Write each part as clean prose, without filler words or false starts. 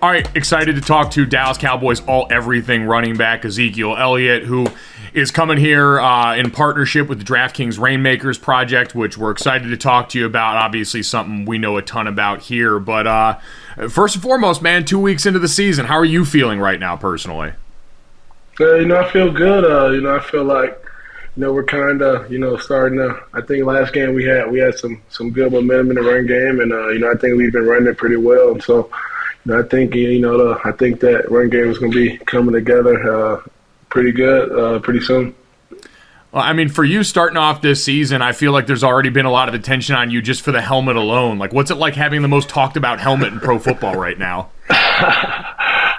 All right, excited to talk to Dallas Cowboys all-everything running back Ezekiel Elliott, who is coming here in partnership with the DraftKings Reignmakers project, which we're excited to talk to you about. Obviously, something we know a ton about here. But first and foremost, man, 2 weeks into the season, how are you feeling right now personally? I feel good. I feel like, we're kind of, starting to. I think last game we had some good momentum in the run game, and I think we've been running it pretty well. And so, I think I think that run game is going to be coming together pretty good pretty soon. Well, I mean, for you starting off this season, I feel like there's already been a lot of attention on you just for the helmet alone. Like, what's it like having the most talked about helmet in pro football right now?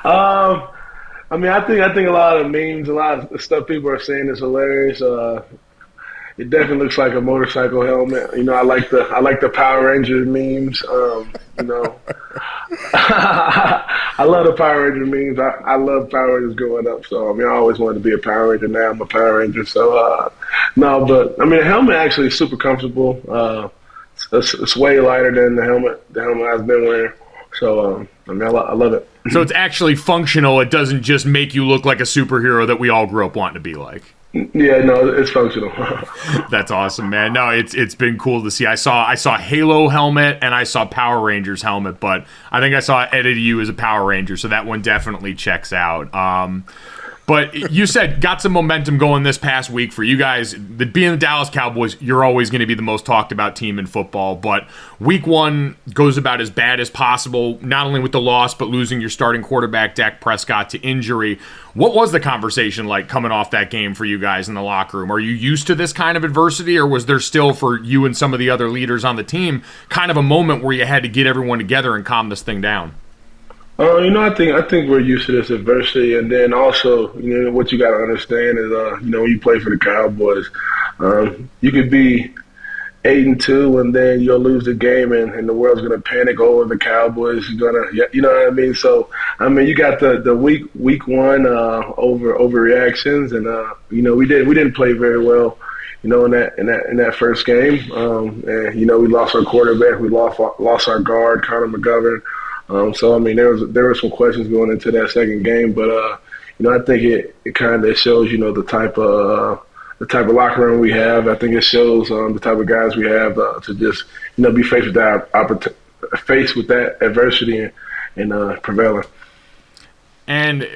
I think a lot of memes, a lot of stuff people are saying is hilarious. It definitely looks like a motorcycle helmet. I like the Power Ranger memes. I love the Power Ranger memes. I love Power Rangers growing up. So I always wanted to be a Power Ranger. Now I'm a Power Ranger. So the helmet actually is super comfortable. It's way lighter than the helmet I've been wearing. So I love it. So it's actually functional. It doesn't just make you look like a superhero that we all grew up wanting to be like. Yeah, no, it's functional. That's awesome, man. No, it's been cool to see. I saw Halo helmet and I saw Power Rangers helmet, but I think I saw Eddie you as a Power Ranger, so that one definitely checks out. But you said got some momentum going this past week for you guys. Being the Dallas Cowboys, you're always going to be the most talked about team in football. But week one goes about as bad as possible, not only with the loss, but losing your starting quarterback, Dak Prescott, to injury. What was the conversation like coming off that game for you guys in the locker room? Are you used to this kind of adversity, or was there still, for you and some of the other leaders on the team, kind of a moment where you had to get everyone together and calm this thing down? I think we're used to this adversity, and then also, what you got to understand is, when you play for the Cowboys, you could be 8-2, and then you'll lose the game, and the world's gonna panic over the Cowboys. You know what I mean? So, you got the week one overreactions, and we didn't play very well, in that first game, and we lost our quarterback, we lost our guard, Connor McGovern. There were some questions going into that second game, but I think it kind of shows the type of locker room we have. I think it shows the type of guys we have to just be faced with that adversity and prevailing. And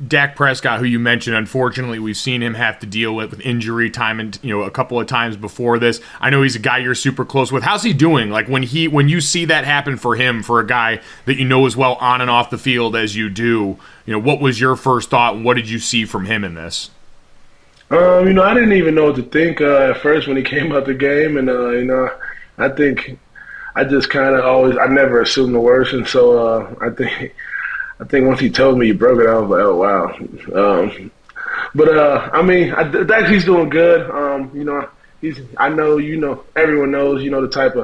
Dak Prescott, who you mentioned, unfortunately, we've seen him have to deal with injury time and a couple of times before this. I know he's a guy you're super close with. How's he doing? Like when you see that happen for him, for a guy that you know as well on and off the field as you do, what was your first thought and what did you see from him in this? I didn't even know what to think at first when he came out the game, and I think I just kind of I never assumed the worst, and so I think once he told me he broke it, I was like, oh wow. He's doing good. I know everyone knows the type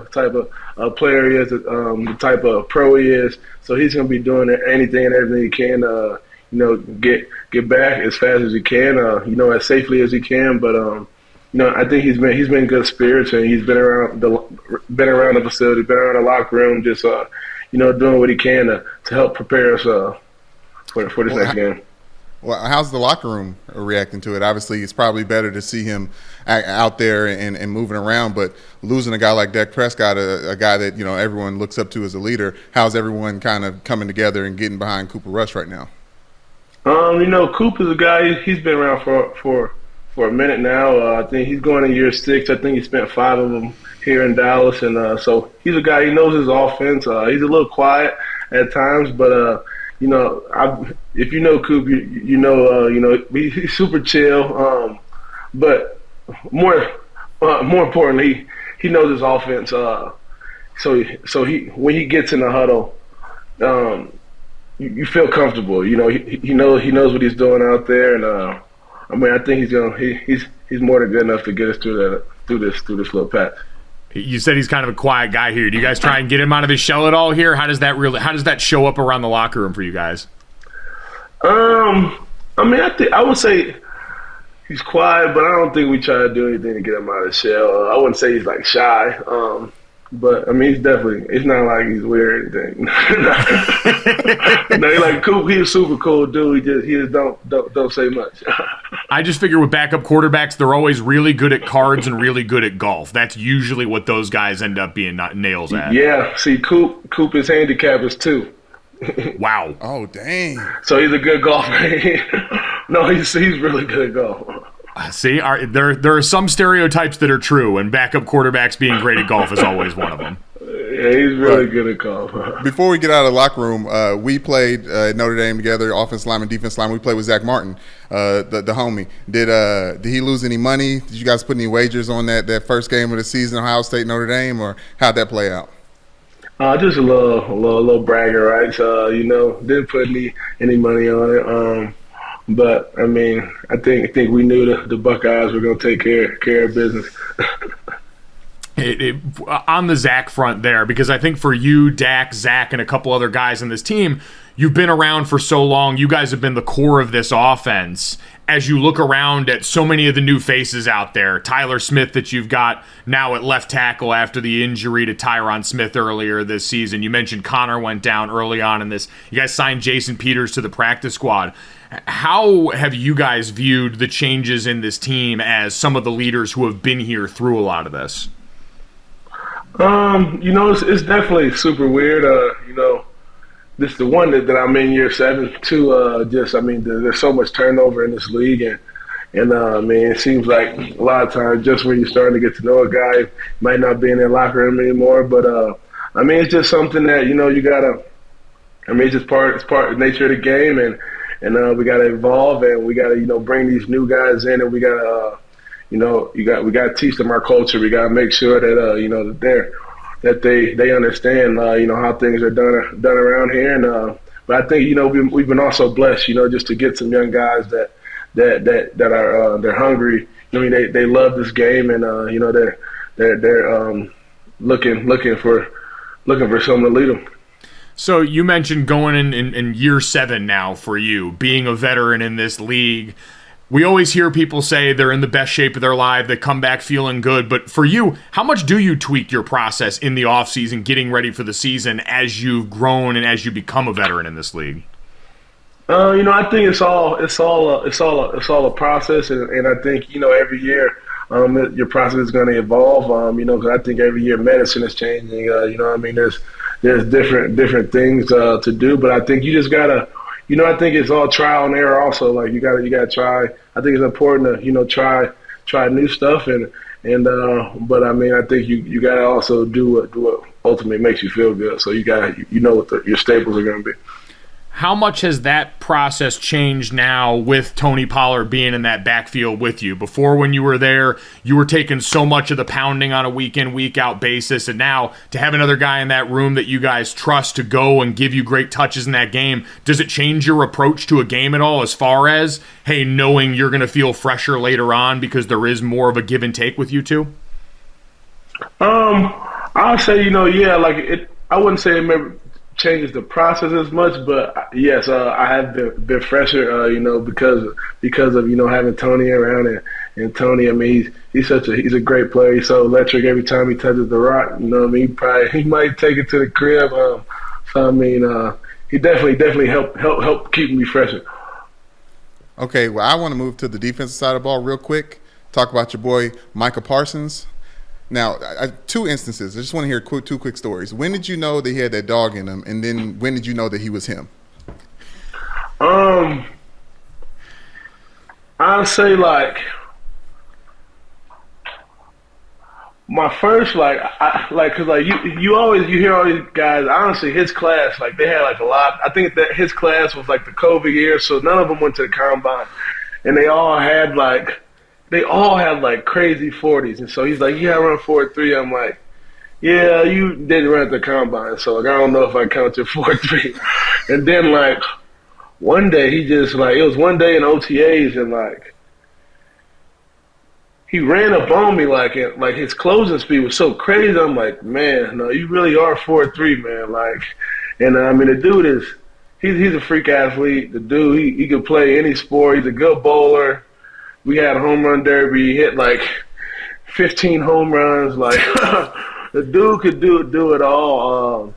of player he is, the type of pro he is. So he's gonna be doing anything and everything he can. Get back as fast as he can. As safely as he can. But I think he's been in good spirits, and he's been around the facility, been around the locker room, just doing what he can to help prepare us for this next game. Well, how's the locker room reacting to it? Obviously, it's probably better to see him out there and moving around, but losing a guy like Dak Prescott, a guy that everyone looks up to as a leader, how's everyone kind of coming together and getting behind Cooper Rush right now? Coop is a guy. He's been around for a minute now. I think he's going in year 6. I think he spent 5 of them here in Dallas, and so he's a guy. He knows his offense. He's a little quiet at times, but if you know Coop, he's super chill. But more importantly, he knows his offense. So he when he gets in the huddle, you feel comfortable. He knows what he's doing out there, and I think he's more than good enough to get us through this little patch. You said he's kind of a quiet guy here. Do you guys try and get him out of his shell at all here? How does that show up around the locker room for you guys? I would say he's quiet, but I don't think we try to do anything to get him out of his shell. I wouldn't say he's like shy. But I mean, it's not like he's weird or anything. No, he like cool. He's a super cool dude. He just don't say much. I just figure with backup quarterbacks, they're always really good at cards and really good at golf. That's usually what those guys end up being nails at. Yeah. See, Coop, his handicap is 2. Wow. Oh, dang. So he's a good golfer. No, he's really good at golf. See, there are some stereotypes that are true, and backup quarterbacks being great at golf is always one of them. Yeah, he's really good at golf. Before we get out of the locker room, we played at Notre Dame together, offensive lineman, defensive lineman. We played with Zach Martin, the homie. Did he lose any money? Did you guys put any wagers on that first game of the season, Ohio State, Notre Dame, or how'd that play out? Just a little bragger, right? So, didn't put any money on it. But I mean, I think we knew the Buckeyes were going to take care of business. On the Zach front there, because I think for you, Dak, Zach, and a couple other guys in this team, you've been around for so long. You guys have been the core of this offense. As you look around at so many of the new faces out there, Tyler Smith that you've got now at left tackle after the injury to Tyron Smith earlier this season. You mentioned Connor went down early on in this. You guys signed Jason Peters to the practice squad. How have you guys viewed the changes in this team as some of the leaders who have been here through a lot of this? It's definitely super weird. This is the one that I'm in year 7 too. There's so much turnover in this league, and it seems like a lot of times just when you're starting to get to know a guy, might not be in their locker room anymore. But it's just something that you gotta. It's just it's part of the nature of the game, and we gotta evolve, and we gotta bring these new guys in, and we gotta. We got to teach them our culture. We got to make sure that they understand how things are done around here. And but I think we've been also blessed just to get some young guys that are they're hungry. They love this game, and they're looking for someone to lead them. So you mentioned going in year 7 now for you, being a veteran in this league. We always hear people say they're in the best shape of their life, they come back feeling good. But for you, how much do you tweak your process in the offseason, getting ready for the season as you've grown and as you become a veteran in this league? I think it's all a process, and I think every year your process is going to evolve. Because I think every year medicine is changing. There's different things to do, but I think you just gotta. I think it's all trial and error. Also, like you gotta try. I think it's important to try new stuff, but I think you gotta also do what ultimately makes you feel good. So you gotta what your staples are gonna be. How much has that process changed now with Tony Pollard being in that backfield with you? Before, when you were there, you were taking so much of the pounding on a week-in, week-out basis, and now to have another guy in that room that you guys trust to go and give you great touches in that game, does it change your approach to a game at all as far as, hey, knowing you're going to feel fresher later on because there is more of a give and take with you two? I'll say, I wouldn't say it changes the process as much, but yes, I have been fresher, because of having Tony around, and Tony, he's a great player. He's so electric every time he touches the rock. He might take it to the crib. He definitely help keep me fresher. Okay, well, I want to move to the defensive side of the ball real quick. Talk about your boy Micah Parsons. Now, 2 instances. I just want to hear two quick stories. When did you know that he had that dog in him, and then when did you know that he was him? I'll say my first because you hear all these guys. Honestly, his class they had a lot. I think that his class was the COVID year, so none of them went to the combine, and they all had crazy 40s. And so he's like, yeah, I run 4.3. I'm like, yeah, you didn't run at the combine. So I don't know if I counted 4.3. And then one day he just it was one day in OTAs, and he ran up on me his closing speed was so crazy. I'm like, man, no, you really are 4.3, man. And the dude he's a freak athlete. The dude, he could play any sport. He's a good bowler. We had a home run derby. He hit 15 home runs. The dude could do it all.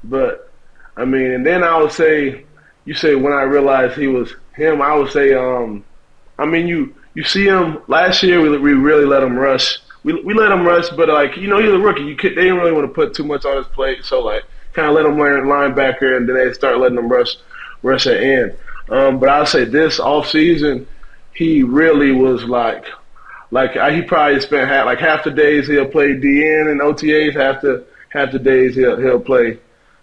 But I mean, and then I would say, you say when I realized he was him, I would say, I mean, you see him last year. We really let him rush. We let him rush, but like he's a rookie. They didn't really want to put too much on his plate, so like kind of let him learn linebacker, and then they start letting him rush at end. But I'll say this offseason, he really was like he probably spent half the days he'll play DN and OTAs, half the days he'll play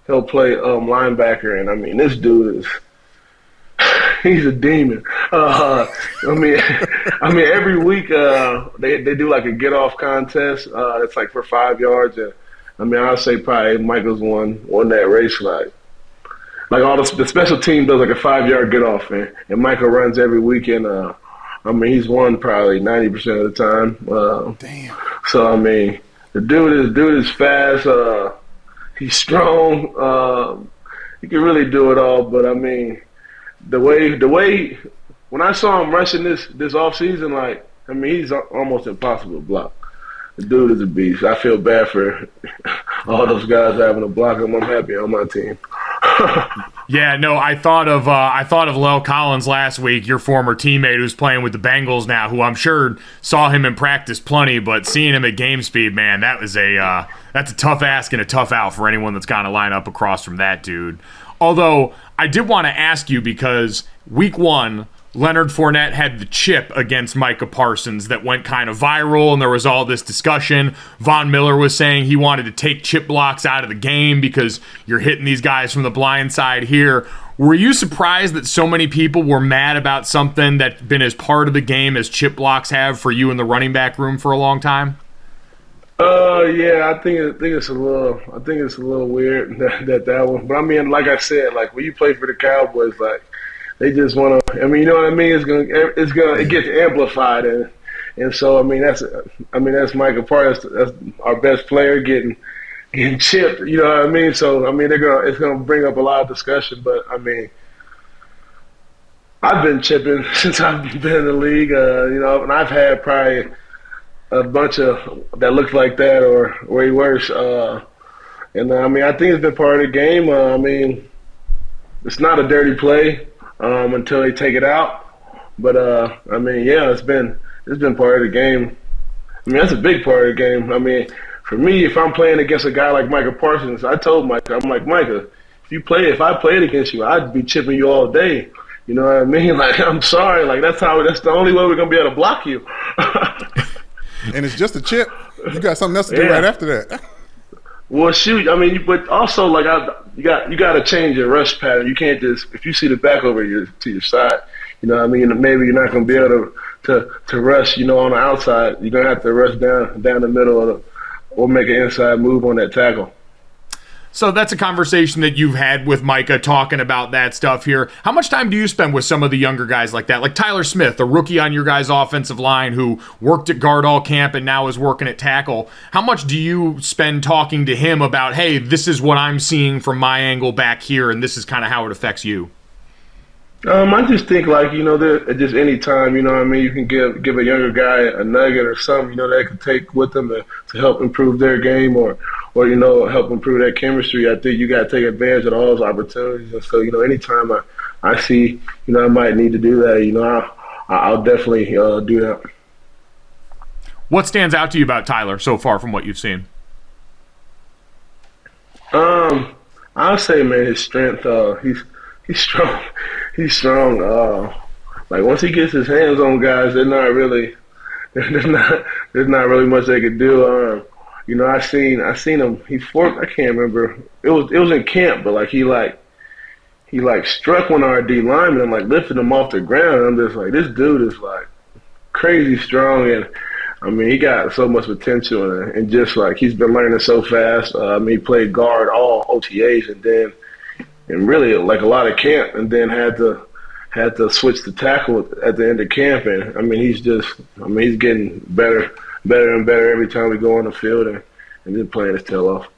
linebacker, and I mean this dude is. He's a demon. I mean, every week they do like a get off contest. It's like for 5 yards, and I mean, I'll say probably Michael's won that race. Like all the special team does like a 5 yard get off, and Michael runs every weekend. I mean, he's won probably 90% of the time. Damn. So I mean, the dude is fast. He's strong. He can really do it all. But I mean. The way when I saw him rushing this offseason, like I mean he's almost impossible to block. The dude is a beast. I feel bad for all those guys having to block him. I'm happy on my team. Yeah, no, I thought of Lel Collins last week, your former teammate who's playing with the Bengals now, who I'm sure saw him in practice plenty, but seeing him at game speed, man, that's a tough ask and a tough out for anyone that's going to line up across from that dude. Although I did want to ask you because week 1, Leonard Fournette had the chip against Micah Parsons that went kind of viral, and there was all this discussion. Von Miller was saying he wanted to take chip blocks out of the game because you're hitting these guys from the blind side here. Were you surprised that so many people were mad about something that's been as part of the game as chip blocks have for you in the running back room for a long time? Yeah, I think it's a little weird that one. But I mean, like I said, like when you play for the Cowboys, like they just want to. I mean, you know what I mean? It gets amplified, and so I mean that's Micah Parsons, that's our best player getting chipped. You know what I mean? So I mean it's gonna bring up a lot of discussion. But I mean, I've been chipping since I've been in the league. And I've had probably a bunch of that looked like that or way worse. And I mean, I think it's been part of the game. I mean, it's not a dirty play until they take it out. But I mean, yeah, it's been part of the game. I mean, that's a big part of the game. I mean, for me, if I'm playing against a guy like Micah Parsons, I told Micah, I'm like, Micah, if I played against you, I'd be chipping you all day. You know what I mean? Like, I'm sorry. Like, that's the only way we're gonna be able to block you. And it's just a chip. You got something else to do right after that. Well, shoot. I mean, but also like you got to change your rush pattern. You can't just if you see the back over to your side. You know what I mean? Maybe you're not going to be able to rush. You know, on the outside, you're going to have to rush down the middle or make an inside move on that tackle. So that's a conversation that you've had with Micah talking about that stuff here. How much time do you spend with some of the younger guys like that? Like Tyler Smith, a rookie on your guys' offensive line who worked at guard all camp and now is working at tackle. How much do you spend talking to him about, hey, this is what I'm seeing from my angle back here and this is kind of how it affects you? I just think like, just any time, you know what I mean, you can give a younger guy a nugget or something, they can take with them to help improve their game or help improve that chemistry. I think you got to take advantage of all those opportunities. And so, anytime I see, I might need to do that, I'll definitely do that. What stands out to you about Tyler so far from what you've seen? I'll say, man, his strength, he's strong. He's strong. Like once he gets his hands on guys, there's not really much they could do. I seen him. He forked. I can't remember. It was in camp, but like he struck one of our D linemen and like lifted him off the ground. And I'm just like, this dude is like crazy strong, and I mean he got so much potential, and just like he's been learning so fast. He played guard all OTAs, and really like a lot of camp, and then had to switch to tackle at the end of camp. And I mean he's getting better and better every time we go on the field, and just playing his tail off.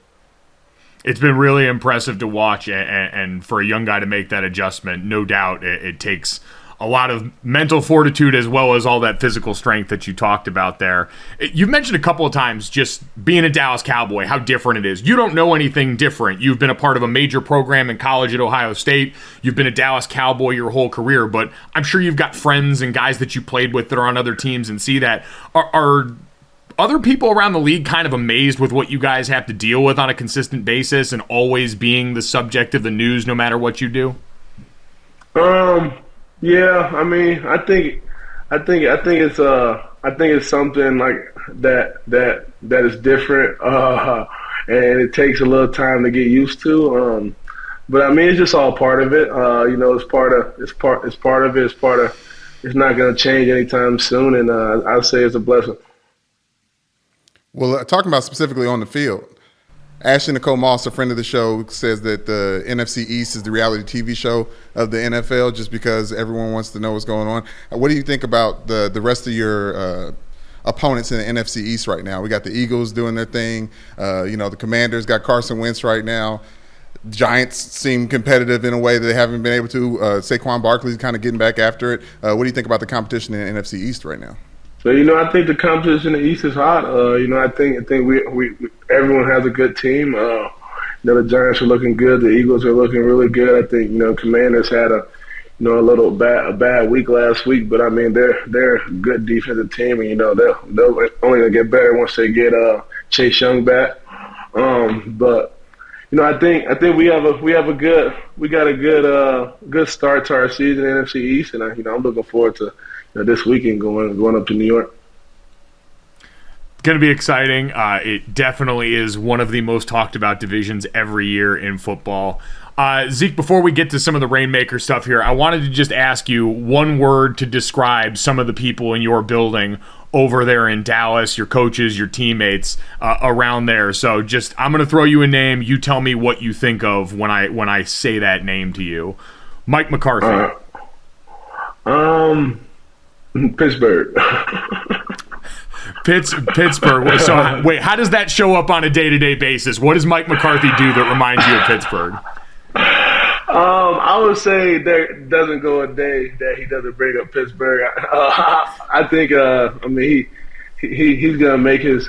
It's been really impressive to watch, and for a young guy to make that adjustment, no doubt it takes a lot of mental fortitude as well as all that physical strength that you talked about there. You've mentioned a couple of times just being a Dallas Cowboy, how different it is. You don't know anything different. You've been a part of a major program in college at Ohio State. You've been a Dallas Cowboy your whole career, but I'm sure you've got friends and guys that you played with that are on other teams and see that. Are other people around the league kind of amazed with what you guys have to deal with on a consistent basis and always being the subject of the news no matter what you do? Yeah, I mean, I think it's something like that is different, and it takes a little time to get used to. But I mean, it's just all part of it. It's not going to change anytime soon, and I'd say it's a blessing. Well, talking about specifically on the field, Ashley Nicole Moss, a friend of the show, says that the NFC East is the reality TV show of the NFL just because everyone wants to know what's going on. What do you think about the rest of your opponents in the NFC East right now? We got the Eagles doing their thing. The Commanders got Carson Wentz right now. Giants seem competitive in a way that they haven't been able to. Saquon Barkley's kind of getting back after it. What do you think about the competition in the NFC East right now? So, I think the competition in the East is hot. I think we everyone has a good team. The Giants are looking good. The Eagles are looking really good. I think, Commanders had a bad week last week, but I mean, they're a good defensive team, and, they're only going to get better once they get Chase Young back. But I think we got a good start to our season in the NFC East, and I'm looking forward to this weekend going up to New York. Going to be exciting. It definitely is one of the most talked about divisions every year in football. Zeke, before we get to some of the Rainmaker stuff here, I wanted to just ask you one word to describe some of the people in your building over there in Dallas, your coaches, your teammates around there. So I'm going to throw you a name. You tell me what you think of when I say that name to you. Mike McCarthy. Pittsburgh. Pittsburgh. So wait, how does that show up on a day-to-day basis? What does Mike McCarthy do that reminds you of Pittsburgh? I would say there doesn't go a day that he doesn't bring up Pittsburgh. I think he's gonna make his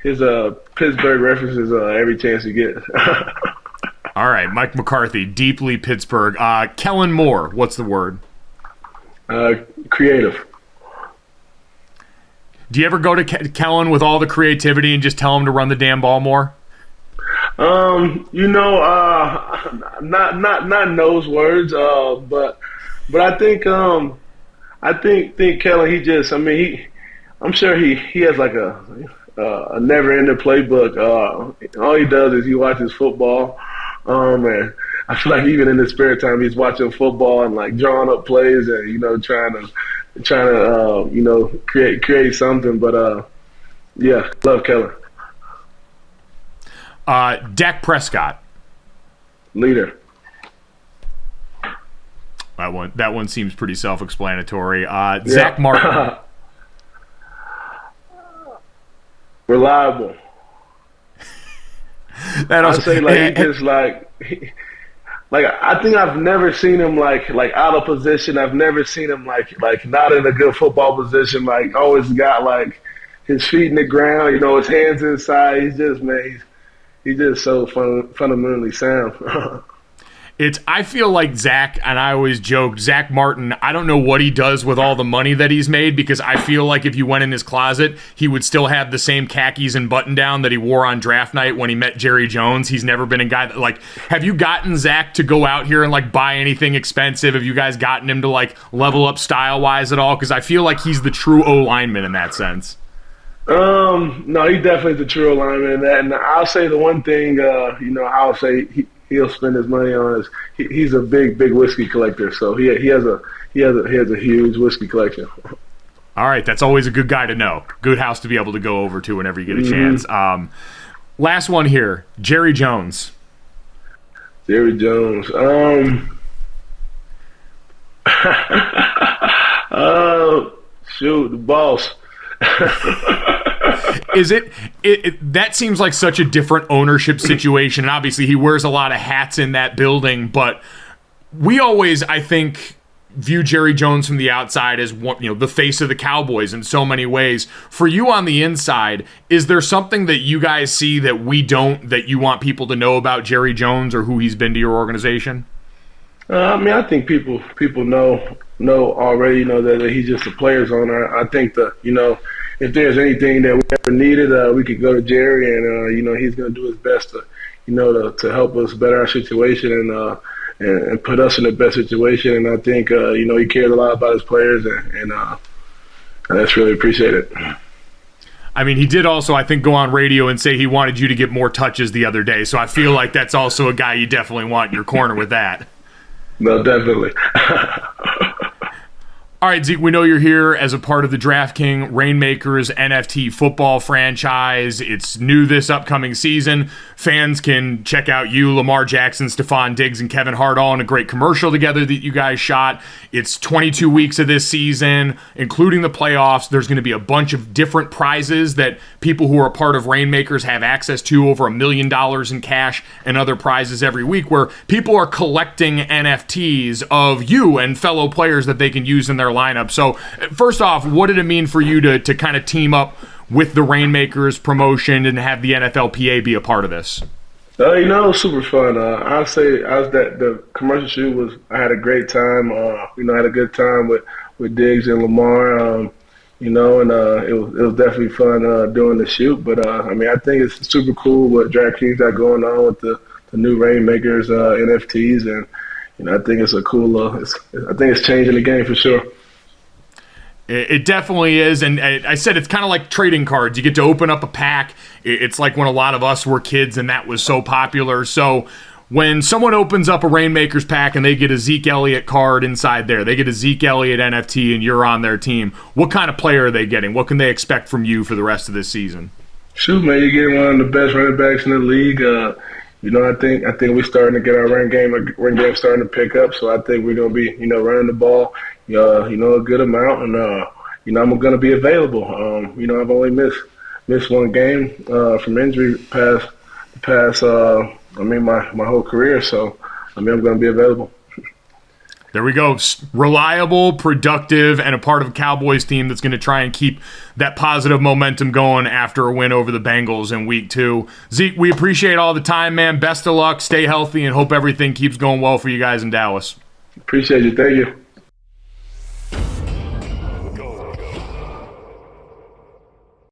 Pittsburgh references every chance he gets. All right, Mike McCarthy, deeply Pittsburgh. Kellen Moore, what's the word? Creative. Do you ever go to Kellen with all the creativity and just tell him to run the damn ball more? Not those words, but I think Kellen, I'm sure he has like a never-ending playbook. All he does is he watches football, and I feel like even in his spare time he's watching football and like drawing up plays and trying to create something. But yeah, love Kellen. Dak Prescott. Leader. That one seems pretty self-explanatory. Zach Martin. Reliable. That also, I say he just I think I've never seen him like out of position. I've never seen him like not in a good football position. Like always got his feet in the ground. His hands inside. He's just He's just so fundamentally sound. I feel like Zach, and I always joke, Zach Martin, I don't know what he does with all the money that he's made, because I feel like if you went in his closet, he would still have the same khakis and button down that he wore on draft night when he met Jerry Jones. He's never been a guy that, have you gotten Zach to go out here and buy anything expensive? Have you guys gotten him to level up style-wise at all? Because I feel like he's the true O-lineman in that sense. No, he definitely the true alignment in that. And I'll say the one thing, I'll say he'll spend his money on is he's a big whiskey collector. So he has a huge whiskey collection. All right, that's always a good guy to know. Good house to be able to go over to whenever you get a chance. Last one here, Jerry Jones. Jerry Jones. Shoot, the boss. Is it that seems like such a different ownership situation, and obviously he wears a lot of hats in that building, but we always, I think, view Jerry Jones from the outside as one, the face of the Cowboys in so many ways. For you on the inside, is there something that you guys see that we don't, that you want people to know about Jerry Jones or who he's been to your organization? I think people already know that he's just a player's owner. I think if there's anything that we ever needed, we could go to Jerry, and he's going to do his best to help us better our situation and put us in the best situation. And I think he cares a lot about his players, and that's really appreciated. I mean, he did also, I think, go on radio and say he wanted you to get more touches the other day. So I feel like that's also a guy you definitely want in your corner with that. No, definitely. All right, Zeke, we know you're here as a part of the DraftKings Reignmakers NFT football franchise. It's new this upcoming season. Fans can check out you, Lamar Jackson, Stephon Diggs, and Kevin Hart all in a great commercial together that you guys shot. It's 22 weeks of this season, including the playoffs. There's going to be a bunch of different prizes that people who are a part of Reignmakers have access to, over $1 million in cash and other prizes every week, where people are collecting NFTs of you and fellow players that they can use in their lineup. So first off, what did it mean for you to kind of team up with the Reignmakers promotion and have the NFLPA be a part of this? It was super fun. I'll say the commercial shoot I had a great time. I had a good time with Diggs and Lamar. And it was definitely fun doing the shoot. But I think it's super cool what DraftKings got going on with the new Reignmakers NFTs, and I think it's a cool. I think it's changing the game for sure. It definitely is, and I said it's kind of like trading cards. You get to open up a pack. It's like when a lot of us were kids, and that was so popular. So when someone opens up a Reignmakers pack and they get a Zeke Elliott card inside there, they get a Zeke Elliott NFT, and you're on their team, what kind of player are they getting? What can they expect from you for the rest of this season? Shoot, man, you're getting one of the best running backs in the league. I think we're starting to get our run game starting to pick up. So I think we're going to be, running the ball, a good amount, and I'm going to be available. I've only missed one game from injury my whole career. So I'm going to be available. There we go. Reliable, productive, and a part of a Cowboys team that's going to try and keep that positive momentum going after a win over the Bengals in week 2. Zeke, we appreciate all the time, man. Best of luck. Stay healthy, and hope everything keeps going well for you guys in Dallas. Appreciate you. Thank you.